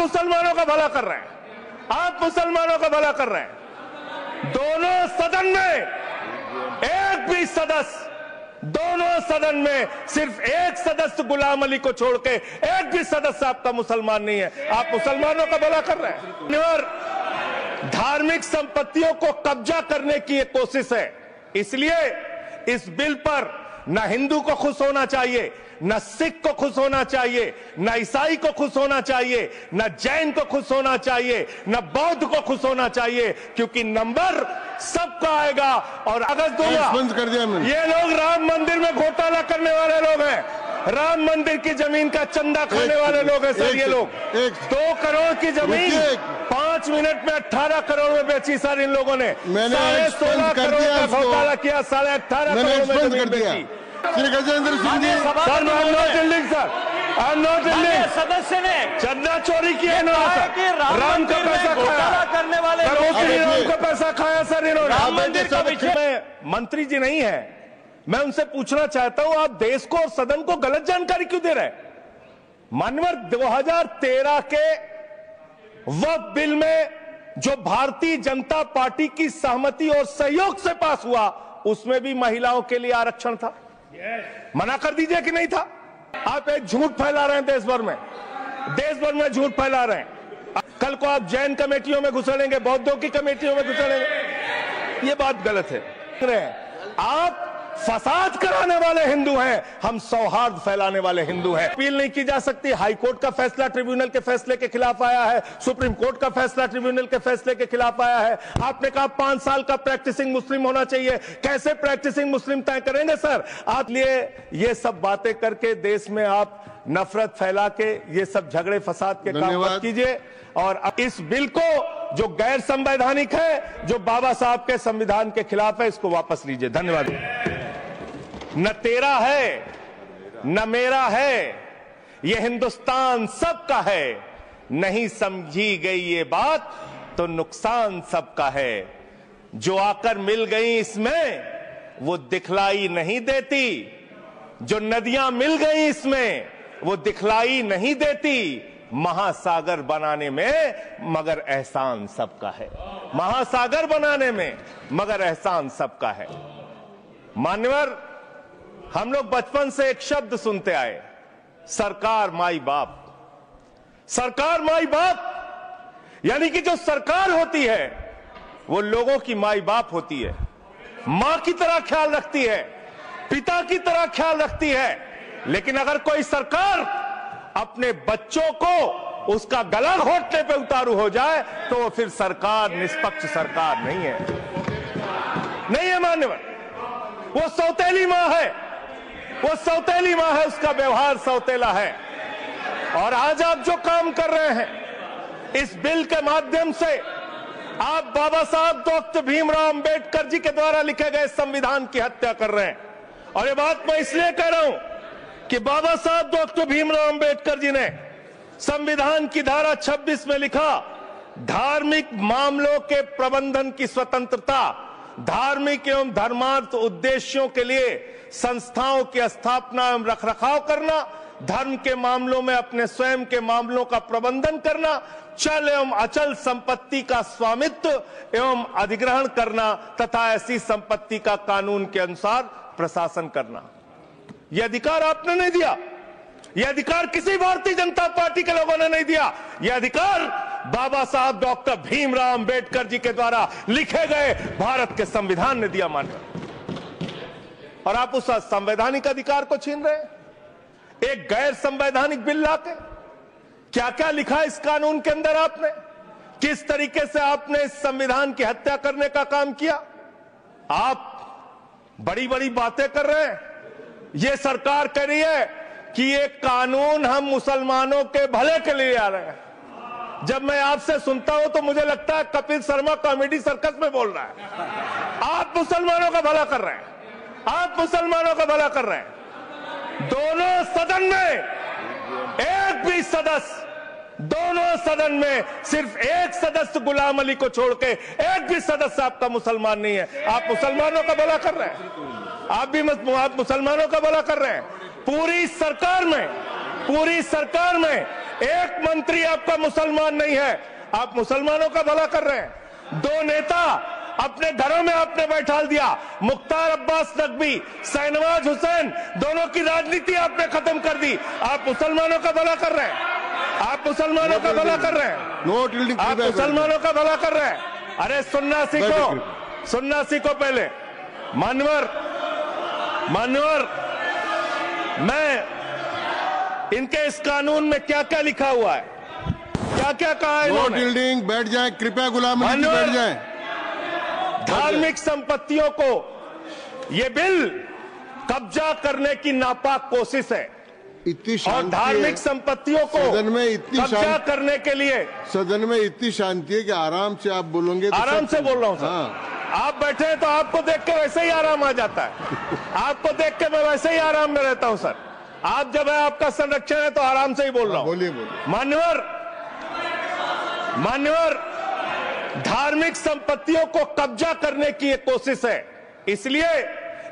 मुसलमानों का भला कर रहे हैं, आप मुसलमानों का भला कर रहे हैं। दोनों सदन में एक भी सदस्य, दोनों सदन में सिर्फ एक सदस्य गुलाम अली को छोड़ के एक भी सदस्य आपका मुसलमान नहीं है, आप मुसलमानों का भला कर रहे हैं। और धार्मिक संपत्तियों को कब्जा करने की एक कोशिश है, इसलिए इस बिल पर न हिंदू को खुश होना चाहिए, न सिख को खुश होना चाहिए, न ईसाई को खुश होना चाहिए, न जैन को खुश होना चाहिए, न बौद्ध को खुश होना चाहिए, क्योंकि नंबर सबका आएगा। और अगस्त दूंगा, बंद कर दिया मैंने। ये लोग राम मंदिर में घोटाला करने वाले लोग हैं, राम मंदिर की जमीन का चंदा खाने वाले लोग हैं सर। ये लोग 2 करोड़ की जमीन 5 मिनट में 18 करोड़ में बेची सर इन लोगों ने। 16.5 करोड़ का घोटाला किया, 18.5 करोड़ में जमीन बेची। Shri Gajendra Singh ji, sir I am not dealing sir, I am not dealing. सदस्य ने चंदा चोरी किया इन्होंने, राम का पैसा खाया करने वाले राम का पैसा खाया सर इन्होंने। राम मंदिर का विषय, मंत्री जी नहीं है, मैं उनसे पूछना चाहता हूं, आप देश को और सदन को गलत जानकारी क्यों दे रहे हैं? माननीय 2013 के वक्फ बिल में जो भारतीय जनता पार्टी की सहमति और सहयोग से पास हुआ, उसमें भी महिलाओं के लिए आरक्षण था। मना कर दीजिए कि नहीं था? आप एक झूठ फैला रहे हैं देश भर में झूठ फैला रहे हैं। कल को आप जैन कमेटियों में घुसड़ेंगे, बौद्धों की कमेटियों में घुसड़ेंगे, ये बात गलत है। आप फसाद कराने वाले हिंदू हैं, हम सौहार्द फैलाने वाले हिंदू हैं। अपील नहीं की जा सकती। हाई कोर्ट का फैसला ट्रिब्यूनल के फैसले के खिलाफ आया है, सुप्रीम कोर्ट का फैसला ट्रिब्यूनल के फैसले के खिलाफ आया है। आपने कहा 5 साल का प्रैक्टिसिंग मुस्लिम होना चाहिए, कैसे प्रैक्टिसिंग मुस्लिम तय करेंगे सर आप? लिए ये सब बातें करके देश में आप नफरत फैला के ये सब झगड़े फसाद के काम मत कीजिए। और इस बिल को जो गैर संवैधानिक है, जो बाबा साहब के संविधान के खिलाफ है, इसको वापस लीजिए। धन्यवाद। न तेरा है न मेरा है, ये हिंदुस्तान सबका है, नहीं समझी गई ये बात तो नुकसान सबका है। जो आकर मिल गई इसमें वो दिखलाई नहीं देती, जो नदियां मिल गई इसमें वो दिखलाई नहीं देती। महासागर बनाने में मगर एहसान सबका है, महासागर बनाने में मगर एहसान सबका है। मान्यवर, हम लोग बचपन से एक शब्द सुनते आए, सरकार माई बाप। सरकार माई बाप यानी कि जो सरकार होती है वो लोगों की माई बाप होती है, मां की तरह ख्याल रखती है, पिता की तरह ख्याल रखती है। लेकिन अगर कोई सरकार अपने बच्चों को उसका गला घोटने पे उतारू हो जाए तो वो फिर सरकार निष्पक्ष सरकार नहीं है, नहीं है मान्यवर। वो सौतेली मां है, वो सौतेली मां है, उसका व्यवहार सौतेला है। और आज आप जो काम कर रहे हैं इस बिल के माध्यम से, आप बाबा साहब डॉक्टर भीमराव अंबेडकर जी के द्वारा लिखे गए संविधान की हत्या कर रहे हैं। और ये बात मैं इसलिए कह रहा हूं कि बाबा साहब डॉक्टर भीमराव अंबेडकर जी ने संविधान की धारा 26 में लिखा, धार्मिक मामलों के प्रबंधन की स्वतंत्रता, धार्मिक एवं धर्मार्थ उद्देश्यों के लिए संस्थाओं की स्थापना एवं रखरखाव करना, धर्म के मामलों में अपने स्वयं के मामलों का प्रबंधन करना, चल एवं अचल संपत्ति का स्वामित्व एवं अधिग्रहण करना तथा ऐसी संपत्ति का कानून के अनुसार प्रशासन करना। यह अधिकार आपने नहीं दिया, यह अधिकार किसी भारतीय जनता पार्टी के लोगों ने नहीं दिया। यह अधिकार बाबा साहब डॉक्टर भीमराव अंबेडकर जी के द्वारा लिखे गए भारत के संविधान ने दिया मानकर, और आप उस संवैधानिक अधिकार को छीन रहे हैं एक गैर संवैधानिक बिल लाके। क्या क्या लिखा इस कानून के अंदर आपने, किस तरीके से आपने इस संविधान की हत्या करने का काम किया। आप बड़ी बड़ी बातें कर रहे हैं। यह सरकार कह रही है कि ये कानून हम मुसलमानों के भले के लिए आ रहे हैं। जब मैं आपसे सुनता हूं तो मुझे लगता है कपिल शर्मा कॉमेडी सर्कस में बोल रहा है। आप मुसलमानों का भला कर रहे हैं, आप मुसलमानों का भला कर रहे हैं। दोनों सदन में एक भी सदस्य, दोनों सदन में सिर्फ एक सदस्य गुलाम अली को छोड़ के एक भी सदस्य आपका मुसलमान नहीं है। आप मुसलमानों का भला कर रहे हैं, आप मुसलमानों का भला कर रहे हैं। पूरी सरकार में एक मंत्री आपका मुसलमान नहीं है, आप मुसलमानों का भला कर रहे हैं। 2 नेता अपने घरों में आपने बैठा दिया, मुख्तार अब्बास नकवी, शाहनवाज हुसैन, दोनों की राजनीति आपने खत्म कर दी। आप मुसलमानों का भला कर रहे हैं, आप मुसलमानों का भला कर रहे हैं, आप मुसलमानों का भला कर रहे हैं। अरे सुनना सीखो, सुनना सीखो पहले। मान्यवर, मैं इनके इस कानून में क्या क्या लिखा हुआ है, क्या क्या कहा है इन्होंने। बैठ जाए कृपया, गुलाम अली जी बैठ जाए। धार्मिक संपत्तियों को ये बिल कब्जा करने की नापाक कोशिश है, और धार्मिक संपत्तियों को सदन में इतनी कब्जा करने के लिए सदन में इतनी शांति है कि आराम से आप बोलोगे। आराम से बोल रहा हूं सर। आप बैठे हैं तो आपको देख के वैसे ही आराम आ जाता है, आपको देख के मैं वैसे ही आराम में रहता हूं सर। आप जब है आपका संरक्षण है तो आराम से ही बोल रहा हूं। बोलिए। मान्यवर, धार्मिक संपत्तियों को कब्जा करने की एक कोशिश है, इसलिए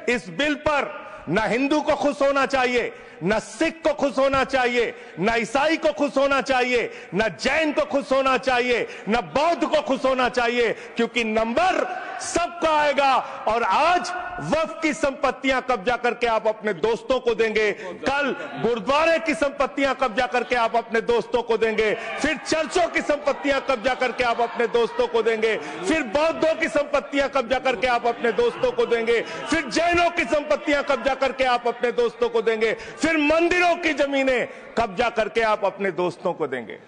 इस बिल पर न हिंदू को खुश होना चाहिए, न सिख को खुश होना चाहिए, न ईसाई को खुश होना चाहिए, न जैन को खुश होना चाहिए, न बौद्ध को खुश होना चाहिए, क्योंकि नंबर सबका आएगा। और आज वक्फ की संपत्तियां कब्जा करके आप अपने दोस्तों को देंगे, कल गुरुद्वारे की संपत्तियां कब्जा करके आप अपने दोस्तों को देंगे, फिर चर्चों की संपत्तियां कब्जा करके आप अपने दोस्तों को देंगे, फिर बौद्धों की संपत्तियां कब्जा करके आप अपने दोस्तों को देंगे, फिर जैनों की संपत्तियां कब्जा करके आप अपने दोस्तों को देंगे, फिर मंदिरों की जमीनें कब्जा करके आप अपने दोस्तों को देंगे।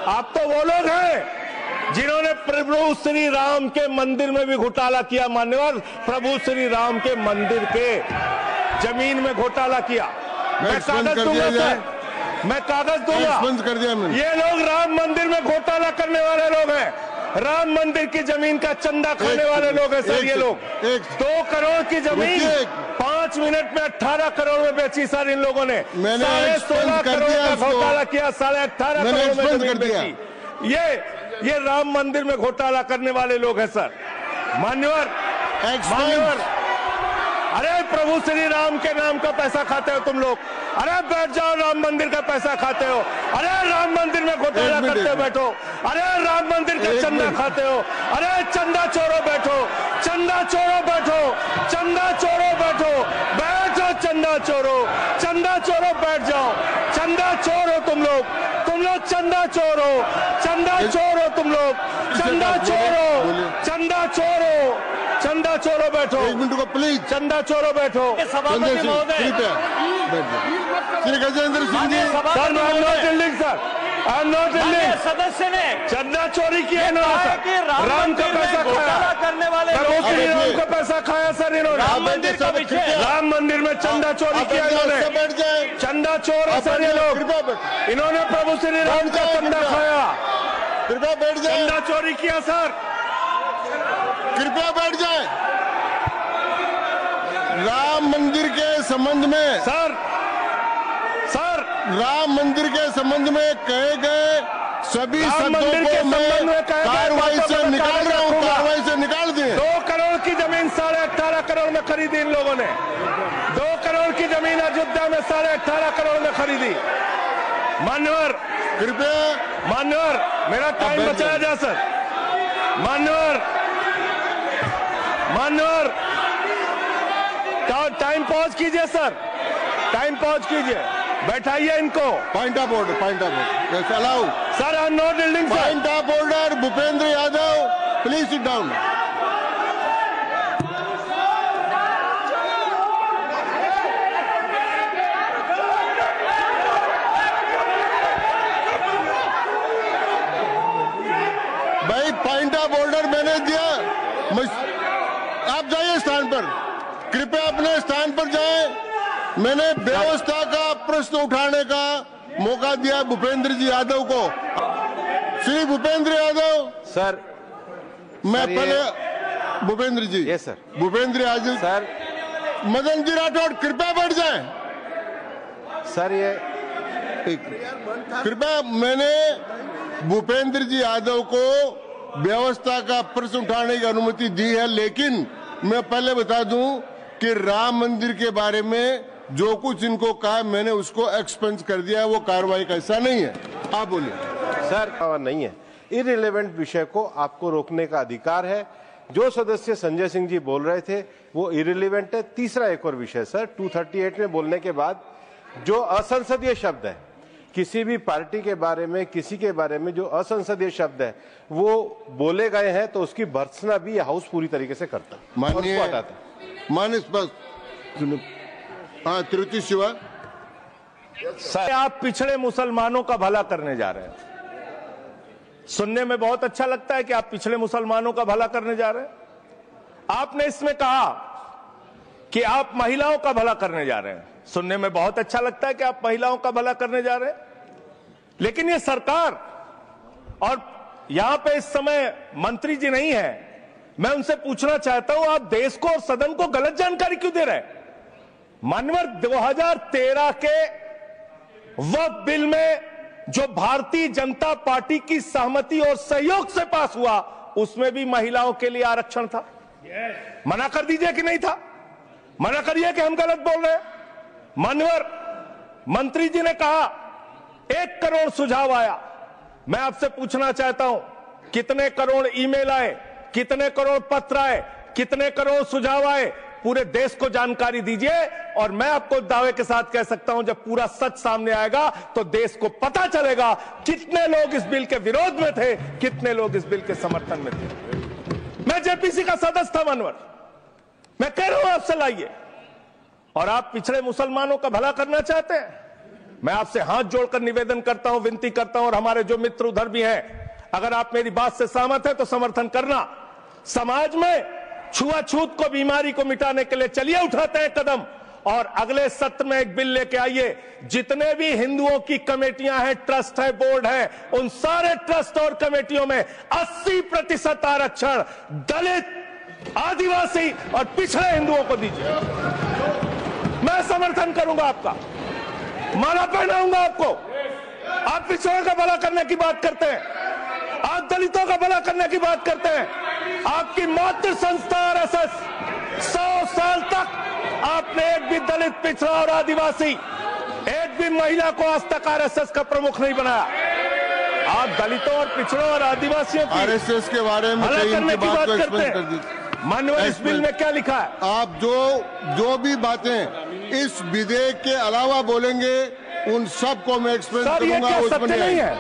आप तो वो लोग हैं जिन्होंने प्रभु श्री राम के मंदिर में भी घोटाला किया। मान्यवर, प्रभु श्री राम के मंदिर के जमीन में घोटाला किया। मैं कागज दूंगा सर, मैं कागज दूंगा। ये लोग राम मंदिर में घोटाला करने वाले लोग हैं, राम मंदिर की जमीन का चंदा खाने वाले लोग हैं सर। ये लोग 2 करोड़ की जमीन 5 मिनट में 18 करोड़ में बेची सर इन लोगों ने। 16.5 करोड़ का घोटाला किया, 18.5 करोड़ में जमीन बेची। ये राम मंदिर में घोटाला करने वाले लोग हैं सर। मान्यवर, अरे प्रभु श्री राम के नाम का पैसा खाते हो तुम लोग। अरे बैठ जाओ, राम मंदिर का पैसा खाते हो। अरे राम मंदिर में घोटाला करते हो, बैठो। अरे राम मंदिर का चंदा खाते हो। अरे चंदा चोरो बैठो, चंदा चोरो बैठो, चंदा चोरो बैठो, बैठो चंदा चोरो, चंदा चोरो बैठ जाओ। चंदा चोरो तुम लोग चंदा चोरो, चंदा चोरो तुम लोग, चंदा चोरो, चंदा चोरो, चंदा चोरो बैठो। 1 मिनट को प्लीज, चंदा चोरो बैठो। सभापति महोदय, Shri Gajendra Singh ji. Sir, I am not yielding sir, I am not yielding. सदस्य ने चंदा चोरी किया इन्होंने, राम का पैसा खाया, करने वाले प्रभु श्री राम का पैसा खाया सर इन्होंने। राम मंदिर का विषय, राम मंदिर में चंदा चोरी किया इन्होंने। चंदा चोर है सर ये लोग, इन्होंने प्रभु श्री राम का चंदा खाया। कृपया बैठ जाए। चंदा चोरी किया सर, कृपया बैठ जाए। राम मंदिर के संबंध में सर राम मंदिर के संबंध में कहे गए सभी शब्दों को मैं कार्रवाई से निकाल रहा हूं, कार्रवाई से निकाल दिए। 2 करोड़ की जमीन 18.5 करोड़ में खरीदी इन लोगों ने। 2 करोड़ की जमीन अयोध्या में 18.5 करोड़ में खरीदी। मान्यवर, कृपया मेरा टाइम बचाया जा सर। मान्यवर, टाइम पॉज कीजिए सर, टाइम पॉज कीजिए, बैठाइए इनको। Point of order, allow sir. I am not yielding sir. Point of order, Bhupendra Yadav please sit down. भाई पॉइंट ऑफ ऑर्डर मैंने दिया, आप जाइए स्थान पर, कृपया अपने स्थान पर जाएं। मैंने व्यवस्था का प्रश्न उठाने का मौका दिया भूपेंद्र जी यादव को। श्री भूपेंद्र यादव सर, मैं पहले Bhupendra ji, yes sir, Bhupendra Yadav sir, Madan ji Rathore कृपया बैठ जाएं। सर ये कृपया, मैंने भूपेंद्र जी यादव को व्यवस्था का प्रश्न उठाने की अनुमति दी है, लेकिन मैं पहले बता दूं कि राम मंदिर के बारे में जो कुछ इनको कहा मैंने उसको एक्सपेंस कर दिया है, वो कार्रवाई का हिस्सा नहीं है। आप बोलिए सर। नहीं है, इररिलेवेंट विषय को आपको रोकने का अधिकार है। जो सदस्य संजय सिंह जी बोल रहे थे वो इररिलेवेंट है। तीसरा एक और विषय सर, 238 में बोलने के बाद जो असंसदीय शब्द है, किसी भी पार्टी के बारे में, किसी के बारे में जो असंसदीय शब्द है वो बोले गए हैं तो उसकी भर्त्सना भी हाउस पूरी तरीके से करता है, माननीय और उसको हटाता है। माननीय हाँ तिरुचि शिवा, आप पिछड़े मुसलमानों का भला करने जा रहे हैं। सुनने में बहुत अच्छा लगता है कि आप पिछड़े मुसलमानों का भला करने जा रहे हैं। आपने इसमें कहा कि आप महिलाओं का भला करने जा रहे हैं। सुनने में बहुत अच्छा लगता है कि आप महिलाओं का भला करने जा रहे हैं, लेकिन ये सरकार और यहां पे इस समय मंत्री जी नहीं है, मैं उनसे पूछना चाहता हूं, आप देश को और सदन को गलत जानकारी क्यों दे रहे हैं? माननीय 2013 के वक्फ बिल में जो भारतीय जनता पार्टी की सहमति और सहयोग से पास हुआ, उसमें भी महिलाओं के लिए आरक्षण था। मना कर दीजिए कि नहीं था, मना करिए कि हम गलत बोल रहे हैं। माननीय मंत्री जी ने कहा 1 करोड़ सुझाव आया। मैं आपसे पूछना चाहता हूं, कितने करोड़ ईमेल आए, कितने करोड़ पत्र आए, कितने करोड़ सुझाव आए? पूरे देश को जानकारी दीजिए और मैं आपको दावे के साथ कह सकता हूं, जब पूरा सच सामने आएगा तो देश को पता चलेगा कितने लोग इस बिल के विरोध में थे, कितने लोग इस बिल के समर्थन में थे। मैं जेपीसी का सदस्य था मनवर, मैं कह रहा हूं आपसे लाइए। और आप पिछड़े मुसलमानों का भला करना चाहते हैं, मैं आपसे हाथ जोड़कर निवेदन करता हूं, विनती करता हूं, और हमारे जो मित्र उधर भी हैं, अगर आप मेरी बात से सहमत हैं तो समर्थन करना। समाज में छुआछूत को, बीमारी को मिटाने के लिए चलिए उठाते हैं कदम, और अगले सत्र में एक बिल लेके आइए। जितने भी हिंदुओं की कमेटियां हैं, ट्रस्ट है, बोर्ड है, उन सारे ट्रस्ट और कमेटियों में 80% आरक्षण दलित, आदिवासी और पिछड़े हिंदुओं को दीजिए। मैं समर्थन करूंगा आपका, माला पहनाऊंगा आपको। आप पिछड़ों का भला करने की बात करते हैं, आप दलितों का भला करने की बात करते हैं। आपकी मातृ संस्था आरएसएस 100 साल तक आपने एक भी दलित, पिछड़ा और आदिवासी, एक भी महिला को आज तक आरएसएस का प्रमुख नहीं बनाया। आप दलितों और पिछड़ों और आदिवासियों की आरएसएस के बारे में भला करने की बात करते कर हैं। माननीय इस बिल में क्या लिखा है? आप जो भी बातें इस विधेयक के अलावा बोलेंगे उन सबको मैं एक्सप्लेन करूंगा। ये सच नहीं है?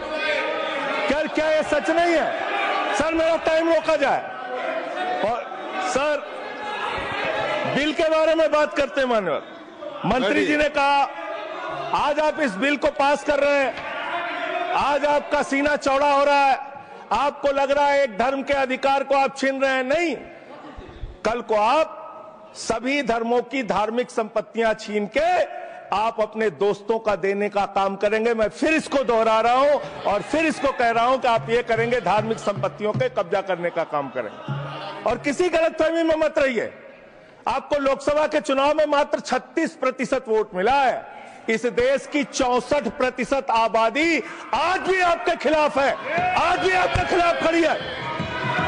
क्या ये सच नहीं है? सर मेरा टाइम रोका जाए। और सर बिल के बारे में बात करते हैं। माननीय मंत्री जी ने कहा आज आप इस बिल को पास कर रहे हैं, आज आपका सीना चौड़ा हो रहा है, आपको लग रहा है एक धर्म के अधिकार को आप छीन रहे हैं। नहीं, कल को आप सभी धर्मों की धार्मिक संपत्तियां छीन के आप अपने दोस्तों का देने का काम करेंगे। मैं फिर इसको दोहरा रहा हूं और फिर इसको कह रहा हूं कि आप ये करेंगे, धार्मिक संपत्तियों के कब्जा करने का काम करेंगे। और किसी गलतफहमी में मत रहिए। आपको लोकसभा के चुनाव में मात्र 36% वोट मिला है। इस देश की 64% आबादी आज भी आपके खिलाफ है, आज भी आपके खिलाफ खड़ी है।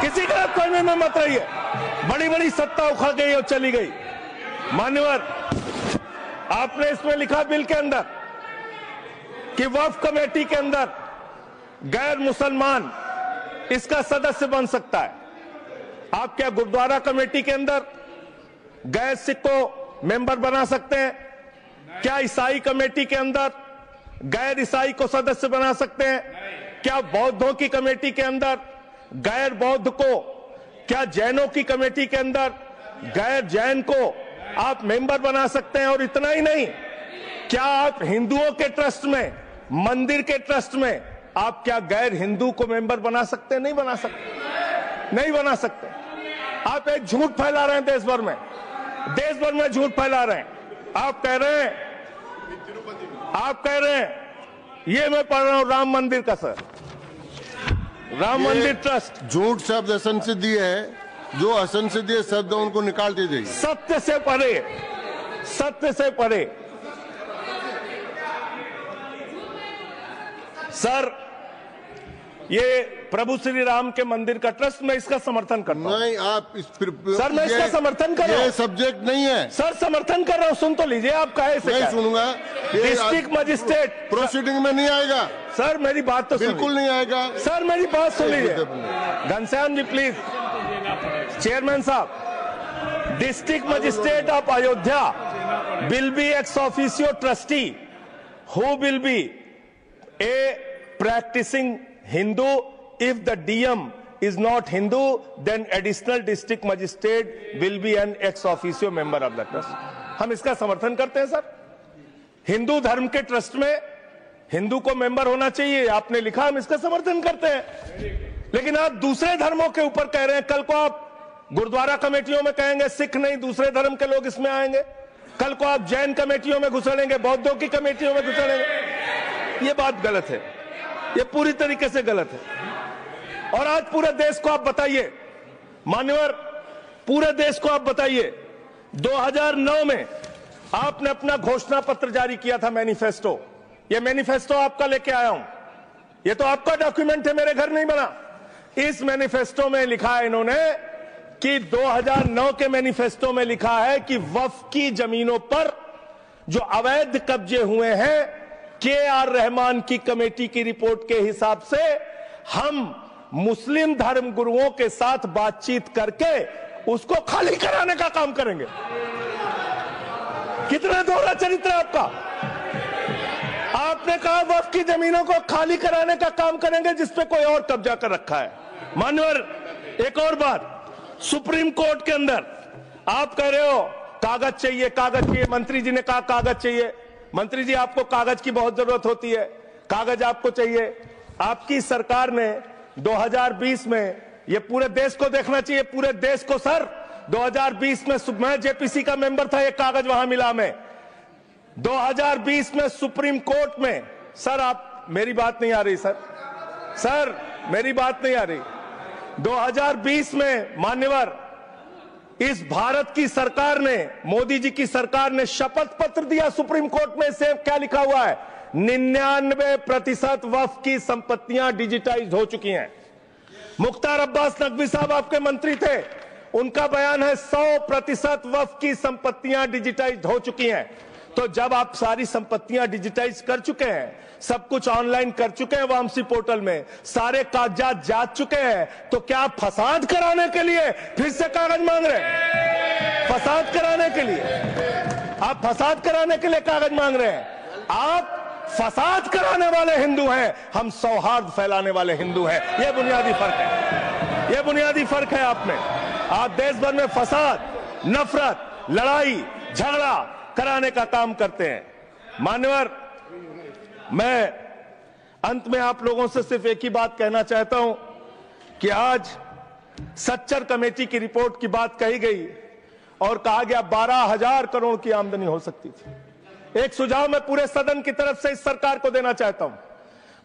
किसी गलतफहमी में मत रहिए। बड़ी बड़ी सत्ता उखड़ गई और चली गई। मान्यवर, आपने इसमें लिखा बिल के अंदर कि वक्फ कमेटी के अंदर गैर मुसलमान इसका सदस्य बन सकता है। आप क्या गुरुद्वारा कमेटी के अंदर गैर सिख को मेंबर बना सकते हैं? क्या ईसाई कमेटी के अंदर गैर ईसाई को सदस्य बना सकते हैं? क्या बौद्धों की कमेटी के अंदर गैर बौद्ध को, क्या जैनों की कमेटी के अंदर गैर जैन को आप मेंबर बना सकते हैं? और इतना ही नहीं, क्या आप हिंदुओं के ट्रस्ट में, मंदिर के ट्रस्ट में आप क्या गैर हिंदू को मेंबर बना सकते हैं? नहीं बना सकते, नहीं बना सकते। आप एक झूठ फैला रहे हैं देश भर में, देश भर में झूठ फैला रहे हैं। आप कह रहे हैं ये मैं पढ़ रहा हूं राम मंदिर का, सर, राम मंदिर ट्रस्ट। झूठ शब्द असंसदीय है, जो असंसदीय शब्द उनको निकाल दीजिए। सत्य से परे, सत्य से परे। सर ये प्रभु श्री राम के मंदिर का ट्रस्ट, मैं इसका समर्थन करता हूं। नहीं, आप सर मैं इसका समर्थन कर रहा हूं। ये सब्जेक्ट नहीं है सर, समर्थन कर रहा हूं, सुन तो लीजिए आप कहे से। नहीं सुनूंगा, डिस्ट्रिक्ट मजिस्ट्रेट प्रोसीडिंग में नहीं आएगा सर, मेरी बात तो बिल्कुल नहीं आएगा सर, मेरी बात सुन लीजिए। घनश्याम जी प्लीज, चेयरमैन साहब, district magistrate of Ayodhya will be ex officio trustee who will be a practicing Hindu. If the DM is not Hindu, then additional district magistrate will be an ex officio member of the trust. हम इसका समर्थन करते हैं sir. Hindu धर्म के trust में हिंदू को member होना चाहिए, आपने लिखा, हम इसका समर्थन करते हैं। लेकिन आप दूसरे धर्मों के ऊपर कह रहे हैं। कल को आप गुरुद्वारा कमेटियों में कहेंगे सिख नहीं, दूसरे धर्म के लोग इसमें आएंगे। कल को आप जैन कमेटियों में घुसड़ेंगे, बौद्धों की कमेटियों में घुसड़ेंगे। ये बात गलत है, ये पूरी तरीके से गलत है। और आज पूरे देश को आप बताइए, मान्यवर, पूरे देश को आप बताइए, 2009 में आपने अपना घोषणा पत्र जारी किया था, मैनिफेस्टो। ये मैनिफेस्टो आपका लेके आया हूं, ये तो आपका डॉक्यूमेंट है, मेरे घर नहीं बना। इस मैनिफेस्टो में लिखा है इन्होंने कि 2009 के मैनिफेस्टो में लिखा है कि वक्फ की जमीनों पर जो अवैध कब्जे हुए हैं, KR रहमान की कमेटी की रिपोर्ट के हिसाब से हम मुस्लिम धर्म गुरुओं के साथ बातचीत करके उसको खाली कराने का काम करेंगे। कितना दोहरा चरित्र है आपका। आपने कहा वक्फ की जमीनों को खाली कराने का काम करेंगे जिसपे कोई और कब्जा कर रखा है। मान्यवर, एक और बात, सुप्रीम कोर्ट के अंदर आप कह रहे हो कागज चाहिए, कागज चाहिए। मंत्री जी ने कहा कागज चाहिए। मंत्री जी, आपको कागज की बहुत जरूरत होती है, कागज आपको चाहिए। आपकी सरकार ने 2020 में, ये पूरे देश को देखना चाहिए, पूरे देश को सर, 2020 में मैं जेपीसी का मेंबर था, ये कागज वहां मिला हमें। 2020 में सुप्रीम कोर्ट में, सर आप, मेरी बात नहीं आ रही सर, मेरी बात नहीं आ रही। 2020 में मान्यवर, इस भारत की सरकार ने, मोदी जी की सरकार ने शपथ पत्र दिया सुप्रीम कोर्ट में। से क्या लिखा हुआ है? 99% वक्फ की संपत्तियां डिजिटाइज हो चुकी हैं। मुख्तार अब्बास नकवी साहब आपके मंत्री थे, उनका बयान है 100% वक्फ की संपत्तियां डिजिटाइज हो चुकी हैं। तो जब आप सारी संपत्तियां डिजिटाइज कर चुके हैं, सब कुछ ऑनलाइन कर चुके हैं वामसी पोर्टल में, सारे कागजात जांच चुके हैं, तो क्या आप फसाद कराने के लिए फिर से कागज मांग रहे हैं? फसाद कराने के लिए आप फसाद कराने के लिए कागज मांग रहे हैं। आप फसाद कराने वाले हिंदू हैं, हम सौहार्द फैलाने वाले हिंदू हैं। यह बुनियादी फर्क है, यह बुनियादी फर्क है आप में। आप देश भर में फसाद, नफरत, लड़ाई, झगड़ा कराने का काम करते हैं। मान्यवर, मैं अंत में आप लोगों से सिर्फ एक ही बात कहना चाहता हूं कि आज सच्चर कमेटी की रिपोर्ट की बात कही गई और कहा गया 12,000 करोड़ की आमदनी हो सकती थी। एक सुझाव मैं पूरे सदन की तरफ से इस सरकार को देना चाहता हूं।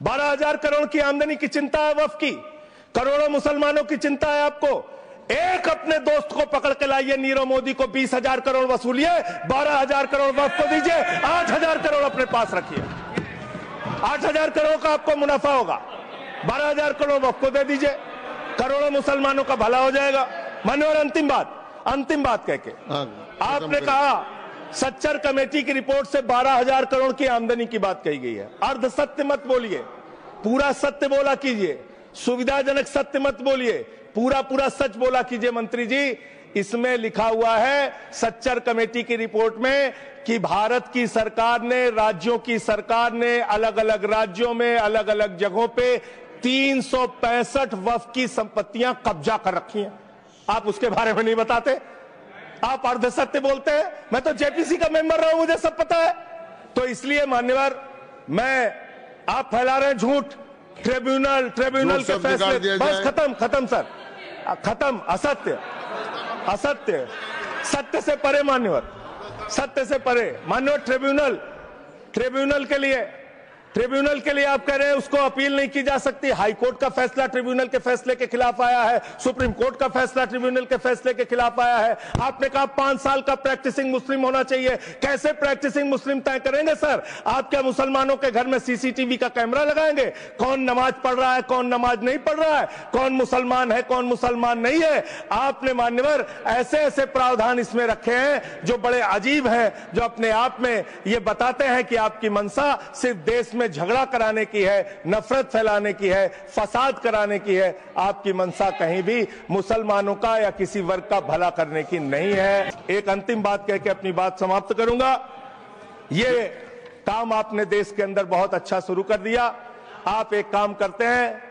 12,000 करोड़ की आमदनी की चिंता है वक्फ की, करोड़ों मुसलमानों की चिंता है आपको। एक अपने दोस्त को पकड़ के लाइए, नीरव मोदी को 20,000 करोड़ वसूलिए, 12,000 करोड़ वक्फ को दीजिए, 8,000 करोड़ अपने पास रखिए। 8,000 करोड़ का आपको मुनाफा होगा, 12,000 करोड़ वक्फ को दे दीजिए, करोड़ों मुसलमानों का भला हो जाएगा। मान्यवर, अंतिम बात कह के आपने कहा सच्चर कमेटी की रिपोर्ट से 12,000 करोड़ की आमदनी की बात कही गई है। अर्ध सत्य मत बोलिए, पूरा सत्य बोला कीजिए। सुविधाजनक सत्य मत बोलिए, पूरा सच बोला कीजिए। मंत्री जी, इसमें लिखा हुआ है सच्चर कमेटी की रिपोर्ट में कि भारत की सरकार ने, राज्यों की सरकार ने अलग अलग राज्यों में, अलग अलग जगहों पे 365 वक्फ की संपत्तियां कब्जा कर रखी हैं। आप उसके बारे में नहीं बताते, आप अर्ध सत्य बोलते हैं। मैं तो जेपीसी का मेंबर रहा हूं, मुझे सब पता है। तो इसलिए मान्यवर, आप फैला रहे हैं झूठ, ट्रिब्यूनल के फैसले, बस खत्म सर, खत्म। असत्य, सत्य से परे मान्यवर, सत्य से परे। मान्यवर, ट्रिब्यूनल के लिए ट्रिब्यूनल के लिए आप कह रहे हैं उसको अपील नहीं की जा सकती। हाई कोर्ट का फैसला ट्रिब्यूनल के फैसले के खिलाफ आया है, सुप्रीम कोर्ट का फैसला ट्रिब्यूनल के फैसले के खिलाफ आया है। आपने कहा 5 साल का प्रैक्टिसिंग मुस्लिम होना चाहिए। कैसे प्रैक्टिसिंग मुस्लिम तय करेंगे सर? आप क्या मुसलमानों के घर में सीसीटीवी का कैमरा लगाएंगे? कौन नमाज पढ़ रहा है, कौन नमाज नहीं पढ़ रहा है, कौन मुसलमान है, कौन मुसलमान नहीं है? आपने मान्यवर ऐसे ऐसे प्रावधान इसमें रखे हैं जो बड़े अजीब हैं, जो अपने आप में ये बताते हैं कि आपकी मंशा सिर्फ देश में झगड़ा कराने की है, नफरत फैलाने की है, फसाद कराने की है। आपकी मंशा कहीं भी मुसलमानों का या किसी वर्ग का भला करने की नहीं है। एक अंतिम बात कह के अपनी बात समाप्त करूंगा। ये काम आपने देश के अंदर बहुत अच्छा शुरू कर दिया। आप एक काम करते हैं,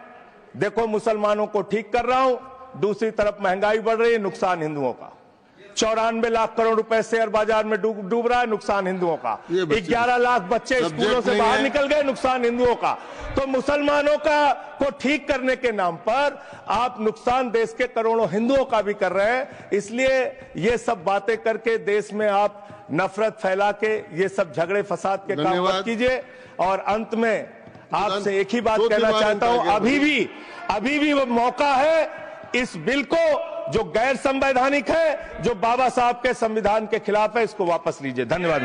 देखो मुसलमानों को ठीक कर रहा हूं, दूसरी तरफ महंगाई बढ़ रही है, नुकसान हिंदुओं का। 94 लाख करोड़ रुपए शेयर बाजार में डूब रहा है, नुकसान हिंदुओं का। 11 लाख बच्चे स्कूलों से बाहर निकल गए, नुकसान हिंदुओं का। तो मुसलमानों का को ठीक करने के नाम पर आप नुकसान देश के करोड़ों हिंदुओं का भी कर रहे हैं। इसलिए ये सब बातें करके देश में आप नफरत फैला के ये सब झगड़े फसाद के काम मत कीजिए। और अंत में आपसे एक ही बात कहना चाहता हूं, अभी भी वो मौका है इस बिल को जो गैर संवैधानिक है, जो बाबा साहब के संविधान के खिलाफ है, इसको वापस लीजिए। धन्यवाद।